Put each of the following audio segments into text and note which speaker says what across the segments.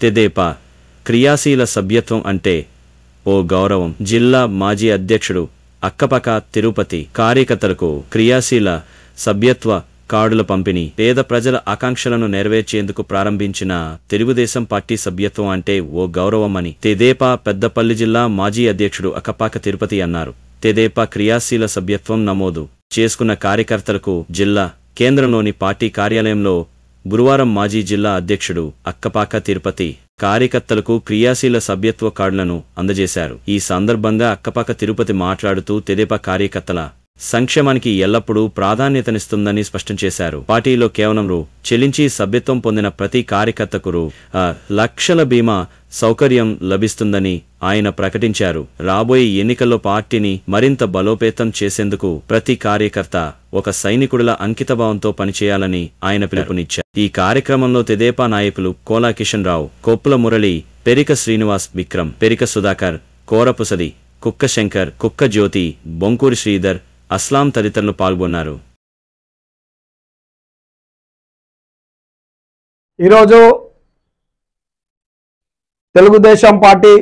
Speaker 1: తెదేపా క్రియాశీల సభ్యత్వం అంటే ఓ గౌరవం. జిల్లా మాజీ అధ్యక్షుడు అక్కపక తిరుపతి కార్యకర్తలకు క్రియాశీల సభ్యత్వ కార్డుల పంపిణీ. పేద ప్రజల ఆకాంక్షలను నెరవేర్చేందుకు ప్రారంభించిన తెలుగుదేశం పార్టీ సభ్యత్వం అంటే ఓ గౌరవమని తెదేపా పెద్దపల్లి జిల్లా మాజీ అధ్యక్షుడు అక్కపాక తిరుపతి అన్నారు. తెదేపా క్రియాశీల సభ్యత్వం నమోదు చేసుకున్న కార్యకర్తలకు జిల్లా కేంద్రంలోని పార్టీ కార్యాలయంలో గురువారం మాజీ జిల్లా అధ్యక్షుడు అక్కపాక తిరుపతి కార్యకర్తలకు క్రియాశీల సభ్యత్వ కార్డులను అందజేశారు. ఈ సందర్భంగా అక్కపాక తిరుపతి మాట్లాడుతూ తెదేపా కార్యకర్తల సంక్షేమానికి ఎల్లప్పుడూ ప్రాధాన్యతనిస్తుందని స్పష్టం చేశారు. పార్టీలో కేవలం చెల్లించి సభ్యత్వం పొందిన ప్రతి కార్యకర్తకు లక్షల బీమా సౌకర్యం లభిస్తుందని ఆయన ప్రకటించారు. రాబోయే ఎన్నికల్లో పార్టీని మరింత బలోపేతం చేసేందుకు ప్రతి కార్యకర్త ఒక సైనికుడిలా అంకితభావంతో పనిచేయాలని ఆయన పిలుపునిచ్చారు. ఈ కార్యక్రమంలో తెదేపా నాయకులు కోలా కిషన్ రావు, కొప్పుల మురళి, పెరిక శ్రీనివాస్, విక్రమ్, పెరిక సుధాకర్, కోరపుసది, కుక్క శంకర్, కుక్క జ్యోతి, బొంకూరి శ్రీధర్, అస్లాం తదితరులు పాల్గొన్నారు.
Speaker 2: ఈరోజు తెలుగుదేశం పార్టీ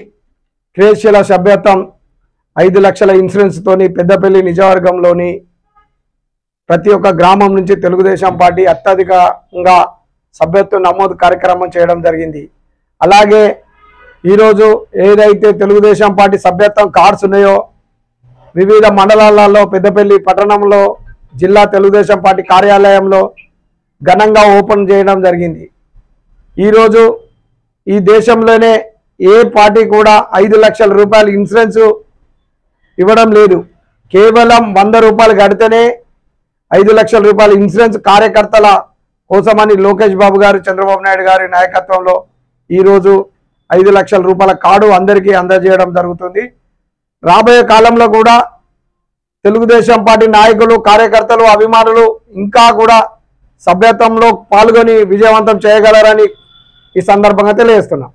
Speaker 2: క్రియాశీల సభ్యత్వం 5 లక్షల ఇన్సూరెన్స్ తోని పెద్దపల్లి నియోజకవర్గంలోని ప్రతి ఒక్క గ్రామం నుంచి తెలుగుదేశం పార్టీ అత్యధికంగా సభ్యత్వ నమోదు కార్యక్రమం చేయడం జరిగింది. అలాగే ఈరోజు ఏదైతే తెలుగుదేశం పార్టీ సభ్యత్వం కార్డ్స్ ఉన్నాయో వివిధ మండలాలలో పెద్దపల్లి పట్టణంలో జిల్లా తెలుగుదేశం పార్టీ కార్యాలయంలో ఘనంగా ఓపెన్ చేయడం జరిగింది. ఈరోజు ఈ దేశంలోనే ఏ పార్టీ కూడా 5 లక్షల రూపాయల ఇన్సూరెన్స్ ఇవ్వడం లేదు. కేవలం 100 రూపాయలు కడితేనే 5 లక్షల రూపాయల ఇన్సూరెన్స్ కార్యకర్తల కోసమని లోకేష్ బాబు గారు, చంద్రబాబు నాయుడు గారి నాయకత్వంలో ఈరోజు 5 లక్షల రూపాయల కార్డు అందరికీ అందజేయడం జరుగుతుంది. రాబోయే కాలంలో కూడా తెలుగుదేశం పార్టీ నాయకులు, కార్యకర్తలు, అభిమానులు ఇంకా కూడా సభ్యత్వంలో పాల్గొని విజయవంతం చేయగలరని ఈ సందర్భంగా తెలియజేస్తున్నాం.